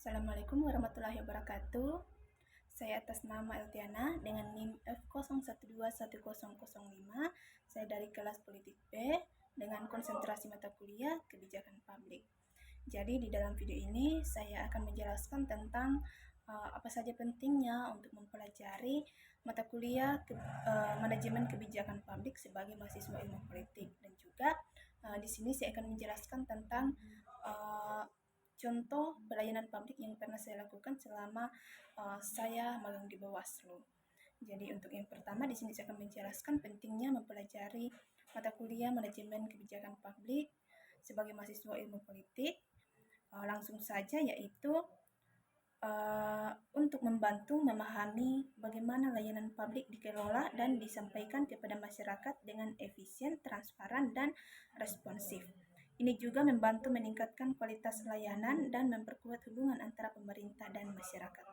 Assalamualaikum warahmatullahi wabarakatuh. Saya atas nama Eltiana dengan NIM F01210005. Saya dari kelas Politik B dengan konsentrasi mata kuliah Kebijakan Publik. Jadi di dalam video ini saya akan menjelaskan tentang apa saja pentingnya untuk mempelajari mata kuliah manajemen kebijakan publik sebagai mahasiswa ilmu politik, dan juga di sini saya akan menjelaskan tentang contoh pelayanan publik yang pernah saya lakukan selama saya magang di Bawaslu. Jadi untuk yang pertama di sini saya akan menjelaskan pentingnya mempelajari mata kuliah manajemen kebijakan publik sebagai mahasiswa ilmu politik. Langsung saja, yaitu untuk membantu memahami bagaimana layanan publik dikelola dan disampaikan kepada masyarakat dengan efisien, transparan, dan responsif. Ini juga membantu meningkatkan kualitas layanan dan memperkuat hubungan antara pemerintah dan masyarakat.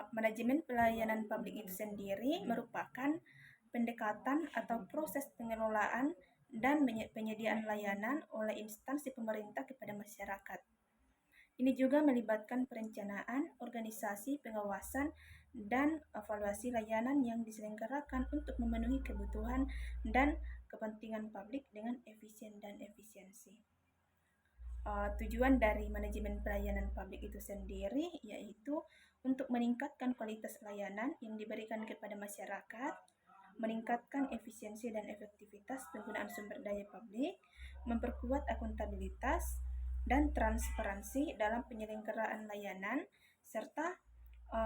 Manajemen pelayanan publik itu sendiri merupakan pendekatan atau proses pengelolaan dan penyediaan layanan oleh instansi pemerintah kepada masyarakat. Ini juga melibatkan perencanaan, organisasi, pengawasan, dan evaluasi layanan yang diselenggarakan untuk memenuhi kebutuhan dan kepentingan publik dengan efisien dan efisiensi. Tujuan dari manajemen pelayanan publik itu sendiri yaitu untuk meningkatkan kualitas layanan yang diberikan kepada masyarakat, meningkatkan efisiensi dan efektivitas penggunaan sumber daya publik, memperkuat akuntabilitas dan transparansi dalam penyelenggaraan layanan, serta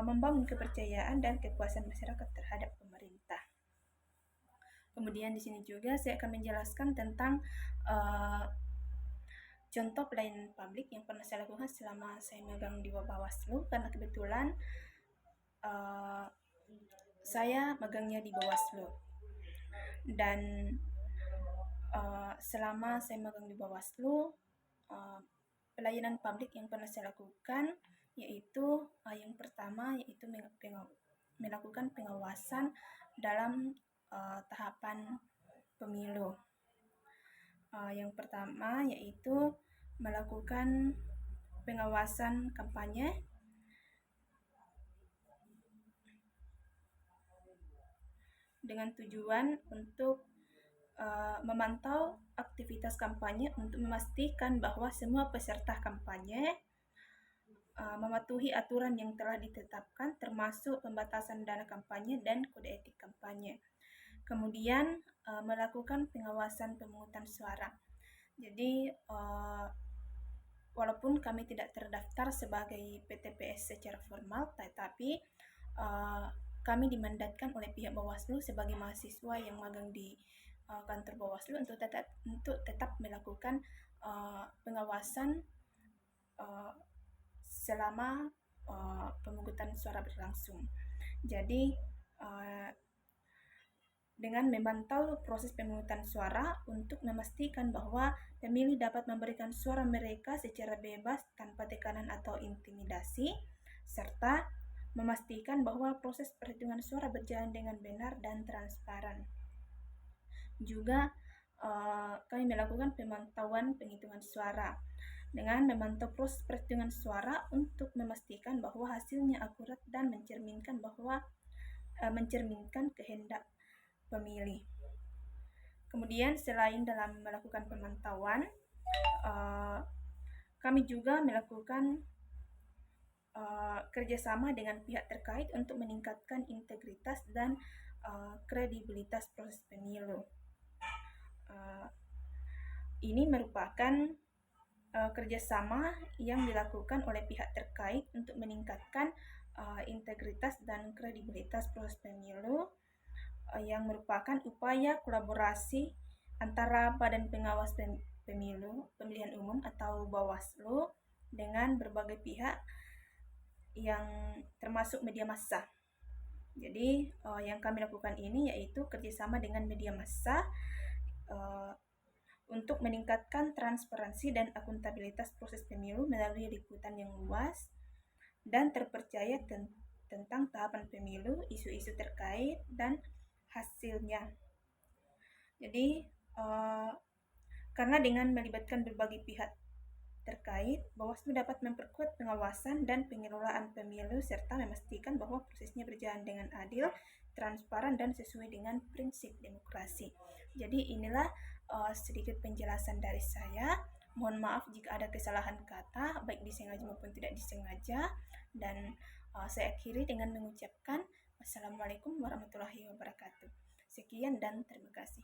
membangun kepercayaan dan kepuasan masyarakat terhadap pemerintah. Kemudian di sini juga saya akan menjelaskan tentang contoh pelayanan publik yang pernah saya lakukan selama saya magang di Bawaslu, karena kebetulan saya magangnya di Bawaslu. Dan selama saya magang di Bawaslu, pelayanan publik yang pernah saya lakukan yaitu yang pertama yaitu melakukan pengawasan dalam tahapan pemilu. Yang pertama yaitu melakukan pengawasan kampanye dengan tujuan untuk memantau aktivitas kampanye untuk memastikan bahwa semua peserta kampanye mematuhi aturan yang telah ditetapkan, termasuk pembatasan dana kampanye dan kode etik kampanye. Kemudian melakukan pengawasan pemungutan suara. Jadi walaupun kami tidak terdaftar sebagai PTPS secara formal, tetapi kami dimandatkan oleh pihak Bawaslu sebagai mahasiswa yang magang di kantor Bawaslu untuk tetap melakukan pengawasan selama pemungutan suara berlangsung. Jadi dengan memantau proses pemungutan suara untuk memastikan bahwa pemilih dapat memberikan suara mereka secara bebas tanpa tekanan atau intimidasi, serta memastikan bahwa proses perhitungan suara berjalan dengan benar dan transparan. Juga kami melakukan pemantauan penghitungan suara dengan memantau proses perhitungan suara untuk memastikan bahwa hasilnya akurat dan mencerminkan kehendak pemilih. Kemudian selain dalam melakukan pemantauan, kami juga melakukan kerjasama dengan pihak terkait untuk meningkatkan integritas dan kredibilitas proses pemilu. Ini merupakan kerjasama yang dilakukan oleh pihak terkait untuk meningkatkan integritas dan kredibilitas proses pemilu, yang merupakan upaya kolaborasi antara Badan Pengawas Pemilu Pemilihan Umum atau Bawaslu dengan berbagai pihak yang termasuk media massa. Jadi yang kami lakukan ini yaitu kerjasama dengan media massa untuk meningkatkan transparansi dan akuntabilitas proses pemilu melalui liputan yang luas dan terpercaya tentang tahapan pemilu, isu-isu terkait, dan hasilnya. Jadi karena dengan melibatkan berbagai pihak terkait, Bawaslu dapat memperkuat pengawasan dan pengelolaan pemilu serta memastikan bahwa prosesnya berjalan dengan adil, transparan, dan sesuai dengan prinsip demokrasi. Jadi inilah sedikit penjelasan dari saya. Mohon maaf jika ada kesalahan kata, baik disengaja maupun tidak disengaja. Dan saya akhiri dengan mengucapkan Wassalamualaikum warahmatullahi wabarakatuh. Sekian dan terima kasih.